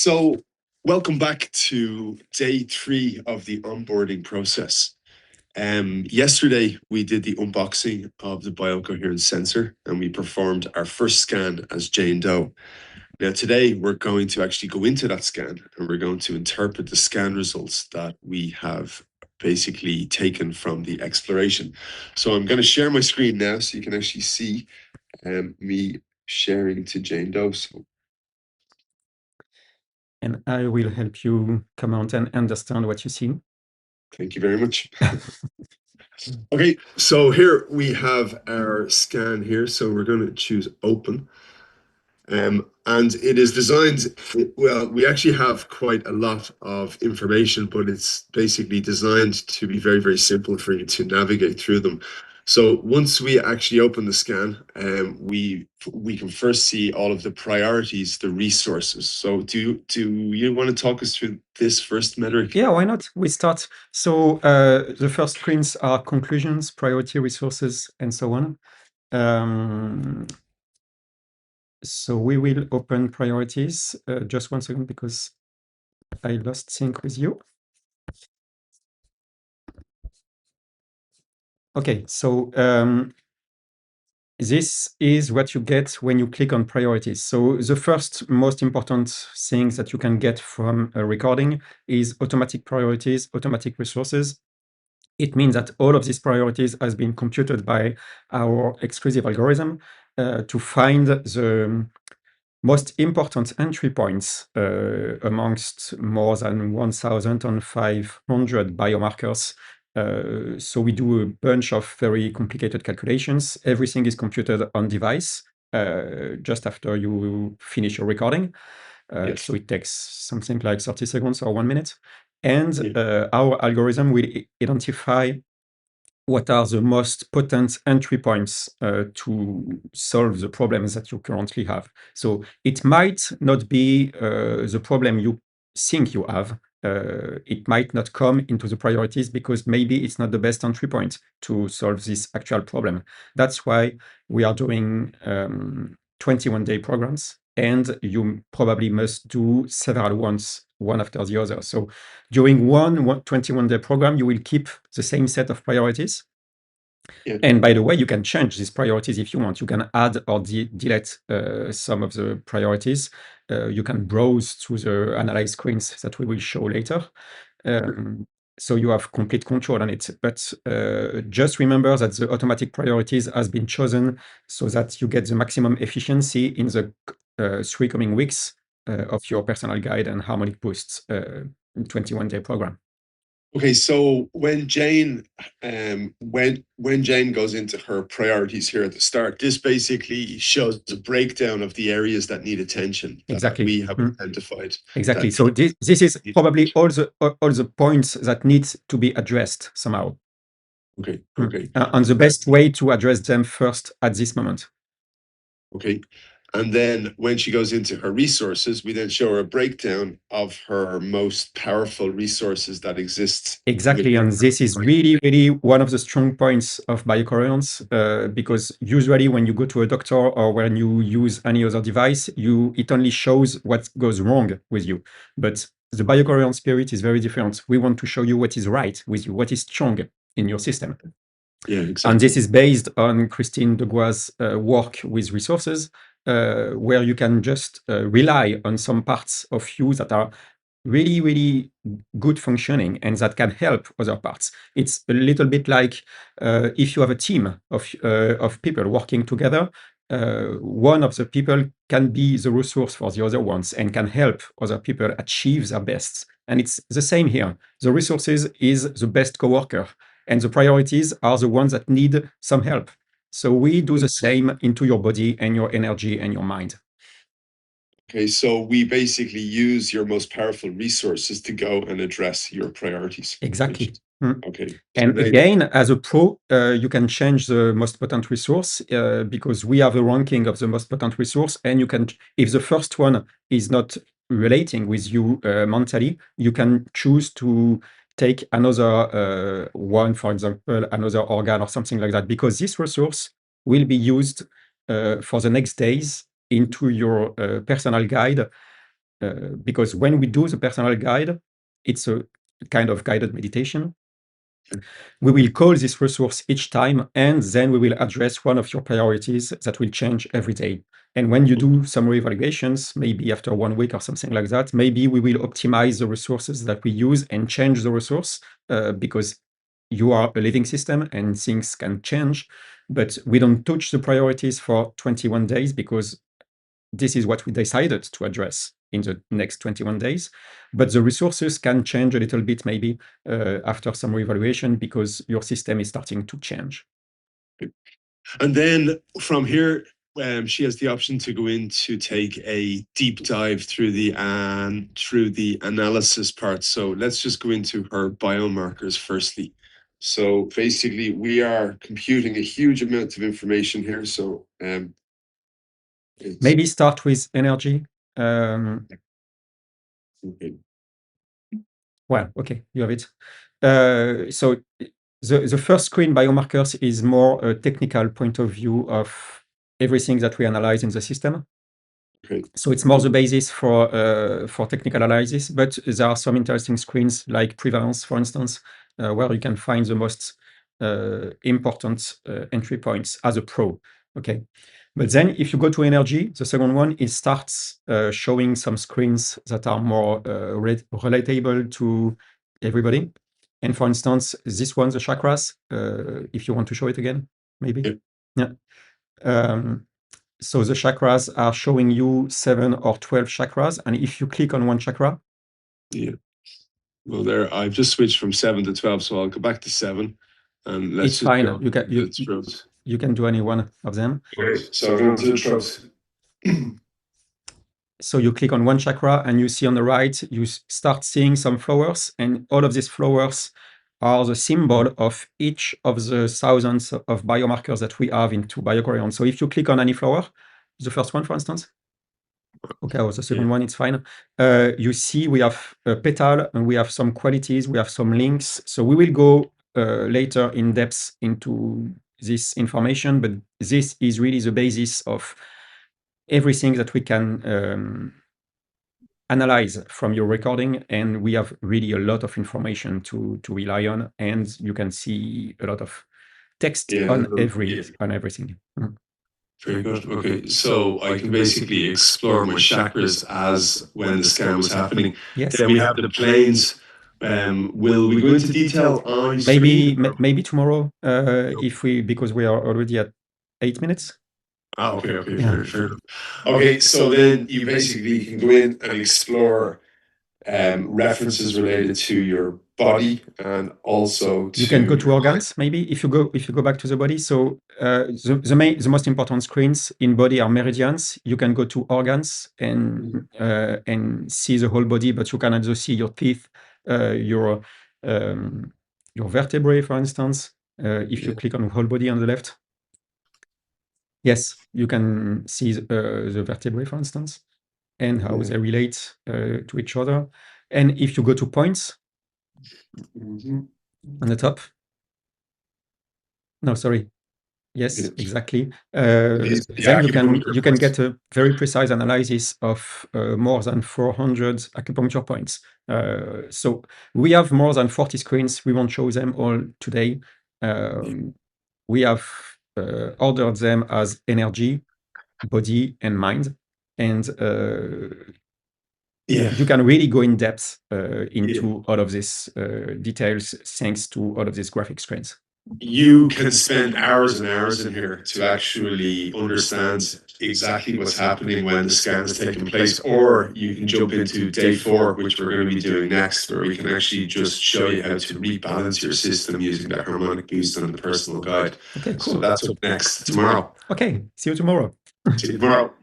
So, welcome back to day 3 of the onboarding process. Yesterday, we did the unboxing of the BioCoherence sensor and we performed our first scan as Jane Doe. Now, today, we're going to actually go into that scan and we're going to interpret the scan results that we have basically taken from the exploration. So, I'm going to share my screen now so you can actually see me sharing to Jane Doe. So, and I will help you comment and understand what you see. thank you very much. Okay, so here we have our scan here. So we're going to choose open. And it is designed, well, we actually have quite a lot of information, but it's basically designed to be very, very simple for you to navigate through them. So once we actually open the scan, we can first see all of the priorities, the resources. So do you want to talk us through this first, Médéric? Yeah, why not? We start. So the first screens are conclusions, priority, resources, and so on. So we will open priorities. Just 1 second because I lost sync with you. Okay, so this is what you get when you click on priorities. So the first most important things that you can get from a recording is automatic priorities, automatic resources. It means that all of these priorities has been computed by our exclusive algorithm to find the most important entry points amongst more than 1,500 biomarkers. So we do a bunch of very complicated calculations. Everything is computed on device just after you finish your recording. Yes. So it takes something like 30 seconds or 1 minute. And our algorithm will identify what are the most potent entry points to solve the problems that you currently have. So it might not be the problem you think you have. It might not come into the priorities because maybe it's not the best entry point to solve this actual problem. That's why we are doing 21-day programs, and you probably must do several ones, one after the other. So during one 21-day program, you will keep the same set of priorities. Yeah. And by the way, you can change these priorities if you want. You can add or delete some of the priorities. You can browse through the analyze screens that we will show later. So you have complete control on it. But just remember that the automatic priorities has been chosen so that you get the maximum efficiency in the 3 coming weeks of your personal guide and harmonic boosts 21-day program. Okay, so when Jane when Jane goes into her priorities here at the start, this basically shows a breakdown of the areas that need attention that we have identified. Exactly. So this is probably all the points that need to be addressed somehow. Okay. Okay. And the best way to address them first at this moment. Okay. And then when she goes into her resources, we then show her a breakdown of her most powerful resources that exist. Exactly. And this is really, really one of the strong points of BioCoherence, because usually when you go to a doctor or when you use any other device, it only shows what goes wrong with you. But the BioCoherence spirit is very different. We want to show you what is right with you, what is strong in your system. Yeah, exactly. And this is based on Christine Degois' work with resources, where you can just rely on some parts of you that are really, really good functioning and that can help other parts. It's a little bit like if you have a team of people working together, one of the people can be the resource for the other ones and can help other people achieve their best. And it's the same here. The resources is the best coworker, and the priorities are the ones that need some help. So we do the same into your body and your energy and your mind. Okay, so we basically use your most powerful resources to go and address your priorities. Exactly. Okay. And again, as a pro, you can change the most potent resource because we have a ranking of the most potent resource, and you can, if the first one is not relating with you mentally, you can choose to take another one, for example, another organ or something like that, because this resource will be used for the next days into your personal guide because when we do the personal guide, it's a kind of guided meditation. We will call this resource each time, and then we will address one of your priorities that will change every day. And when you do some reevaluations, maybe after 1 week or something like that, maybe we will optimize the resources that we use and change the resource because you are a living system and things can change. But we don't touch the priorities for 21 days because this is what we decided to address in the next 21 days. But the resources can change a little bit maybe after some reevaluation because your system is starting to change. And then from here, she has the option to go in to take a deep dive through the analysis part. So let's just go into her biomarkers firstly. So basically, we are computing a huge amount of information here. So maybe start with energy. Okay. Well, okay, you have it. So the first screen, biomarkers, is more a technical point of view of everything that we analyze in the system. Okay. So it's more the basis for technical analysis, but there are some interesting screens like prevalence, for instance, where you can find the most important entry points as a pro. Okay. But then if you go to energy, the second one, it starts showing some screens that are more relatable to everybody. And for instance, this one, the chakras, if you want to show it again, maybe. Yeah. So the chakras are showing you 7 or 12 chakras. And if you click on one chakra. Yeah. Well, there, I've just switched from 7 to 12, so I'll go back to 7. And let's it's fine. go. You can do any one of them. Okay. So I'm going to the throat. So you click on one chakra and you see on the right, you start seeing some flowers, and all of these flowers are the symbol of each of the thousands of biomarkers that we have into BioCoherence. So if you click on any flower, the first one, for instance, okay, or the second one, it's fine. You see we have a petal and we have some qualities, we have some links. So we will go later in depth into this information, but this is really the basis of everything that we can analyze from your recording, and we have really a lot of information to rely on, and you can see a lot of text on everything. Very good. Okay, so I can basically explore my chakras as when the scan was happening. Yes. Then we have the planes. Will we go into detail on maybe tomorrow because we are already at 8 minutes. Okay, fair. Okay, so then you basically can go in and explore references related to your body and also you can go to organs. Maybe if you go back to the body. So the most important screens in body are meridians. You can go to organs and see the whole body, but you can also see your teeth, your vertebrae, for instance. If you click on whole body on the left. Yes, you can see the vertebrae, for instance, and how they relate to each other. And if you go to points on the top. No, sorry. Yes, exactly. Then you can get a very precise analysis of more than 400 acupuncture points. So we have more than 40 screens. We won't show them all today. We have ordered them as energy, body, and mind. And you can really go in depth into all of these details thanks to all of these graphic screens. You can spend hours and hours in here to actually understand exactly what's happening when the scan is taking place, or you can jump into day 4, which we're going to be doing next, where we can actually just show you how to rebalance your system using the harmonic boost and the personal guide. Okay, cool. So that's up next tomorrow. Okay, see you tomorrow. See you tomorrow.